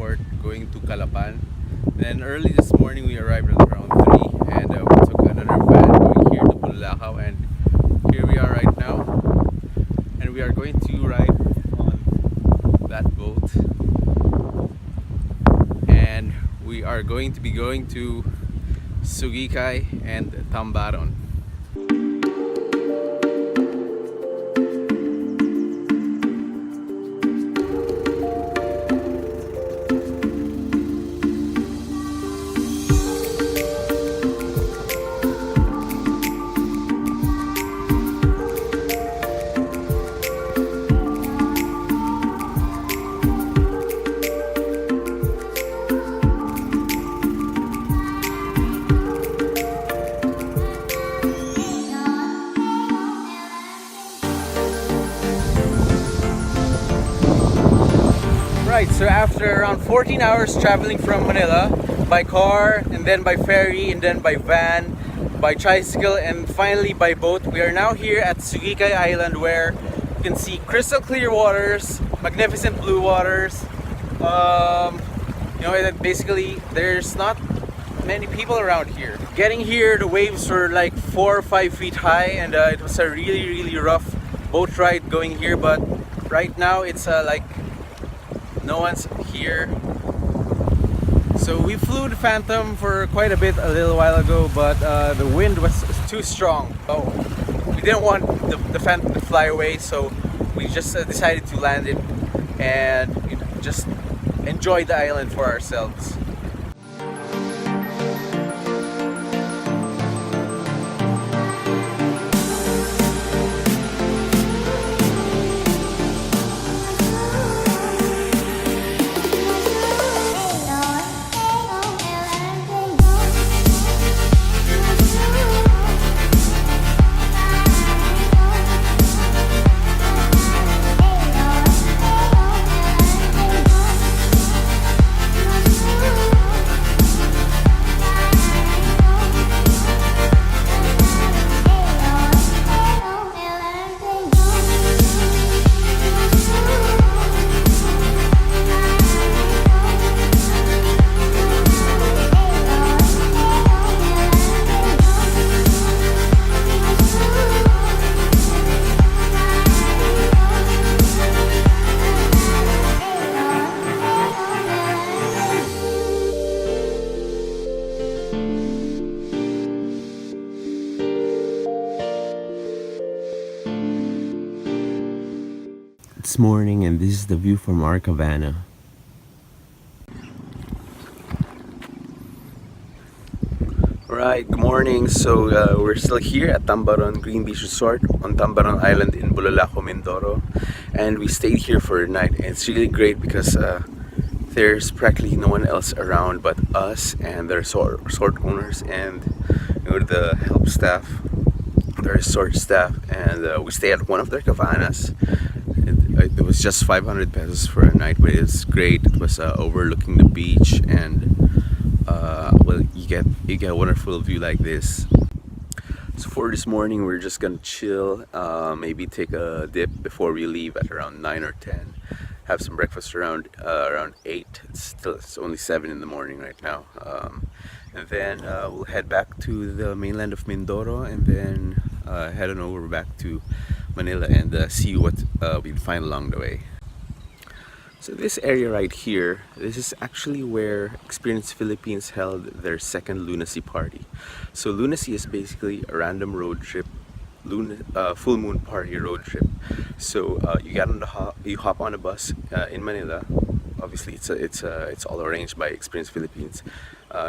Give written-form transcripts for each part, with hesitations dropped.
transport going to Calapan. Then early this morning we arrived at around 3 and we took another van going here to Bulalacao, and here we are right now. And we are going to ride on that boat. And we are going to be going to Sugicay and Tambaron. Right, so after around 14 hours traveling from Manila by car and then by ferry and then by van, by tricycle and finally by boat, we are now here at Sugicay Island, where you can see crystal clear waters, magnificent blue waters. Basically there's not many people around here. Getting here, the waves were like 4 or 5 feet high, and it was a really rough boat ride going here, but right now it's like no one's here. So we flew the Phantom for quite a bit a little while ago, but the wind was too strong. So we didn't want the Phantom to fly away, so we just decided to land it and just enjoy the island for ourselves. It's morning and this is the view from our cabana. Alright, good morning. So we're still here at Tambaron Green Beach Resort on Tambaron Island in Bulalacao, Mindoro, and we stayed here for a night. And it's really great because there's practically no one else around but us and the resort owners and the help staff, the resort staff, and we stay at one of their cabanas. It was just 500 pesos for a night, but it was great. It was overlooking the beach, and you get a wonderful view like this. So for this morning, we're just gonna chill, maybe take a dip before we leave at around 9 or 10. Have some breakfast around 8. It's only 7 in the morning right now, and then we'll head back to the mainland of Mindoro, and then head on over back to Manila and see what we'll find along the way. So this area right here, this is actually where Experience Philippines held their second lunacy party. So lunacy is basically a random road trip, full moon party road trip. So you hop on a bus in Manila. Obviously it's all arranged by Experience Philippines.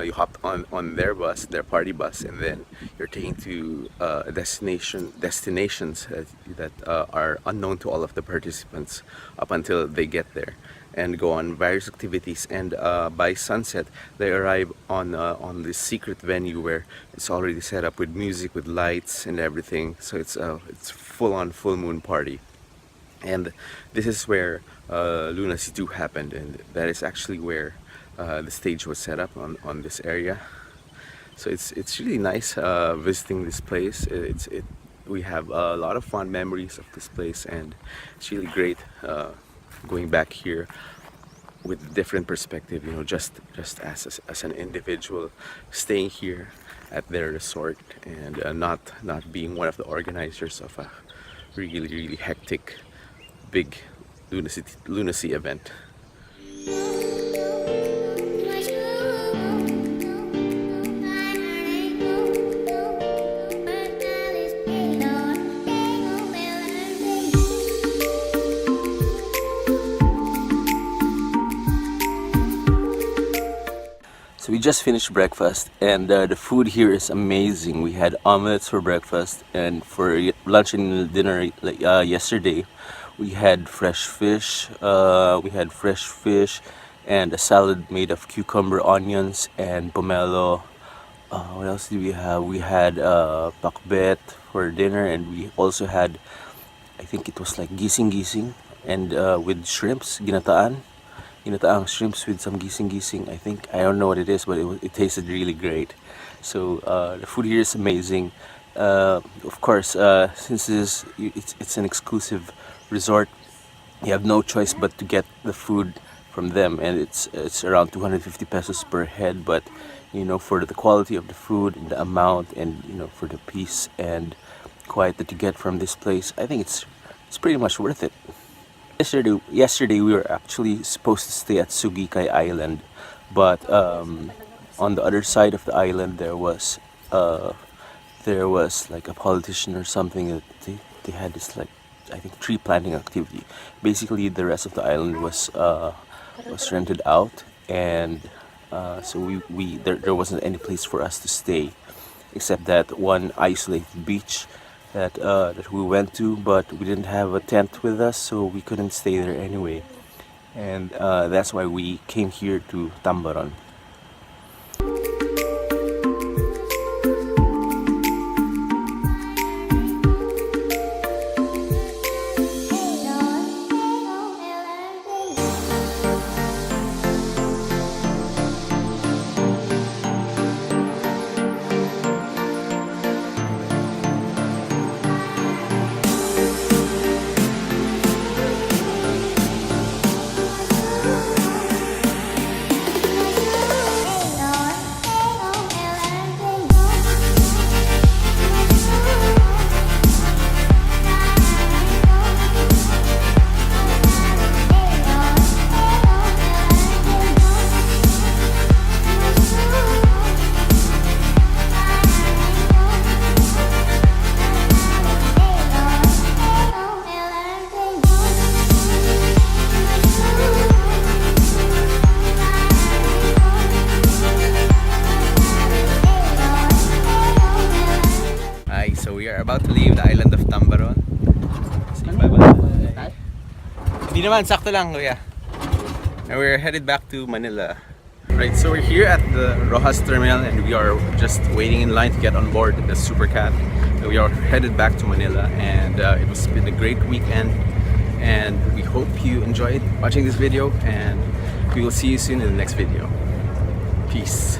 You hop on their bus, their party bus, and then you're taken to destinations that are unknown to all of the participants up until they get there, and go on various activities. And by sunset, they arrive on this secret venue where it's already set up with music, with lights and everything. So it's full-on full moon party. And this is where Lunacy 2 happened, and that is actually where the stage was set up on this area. So it's really nice visiting this place. We have a lot of fond memories of this place, and it's really great going back here with a different perspective, you know, just as an individual staying here at their resort, and not being one of the organizers of a really hectic big lunacy event. So we just finished breakfast, and the food here is amazing. We had omelets for breakfast, and for lunch and dinner yesterday, we had fresh fish. And a salad made of cucumber, onions, and pomelo. What else did we have? We had pakbet for dinner, and we also had, I think it was like gising, and with shrimps, ginataang shrimps with some gising. I think, I don't know what it is, but it tasted really great. So the food here is amazing. Of course, since it's an exclusive resort, you have no choice but to get the food from them, and it's around 250 pesos per head. But you know, for the quality of the food and the amount, and you know, for the peace and quiet that you get from this place, I think it's pretty much worth it. Yesterday we were actually supposed to stay at Sugicay Island, but on the other side of the island there was like a politician or something that they had this, like, I think, tree planting activity. Basically, the rest of the island was rented out, and so there wasn't any place for us to stay except that one isolated beach that we went to, but we didn't have a tent with us, so we couldn't stay there anyway. And that's why we came here to Tambaron. So we are about to leave the island of Tambaron. Say bye-bye. Hindi naman, sakto lang, kuya. And we're headed back to Manila. Right, so we're here at the Rojas terminal, and we are just waiting in line to get on board the Supercat. We are headed back to Manila, and it has been a great weekend, and we hope you enjoyed watching this video, and we will see you soon in the next video. Peace.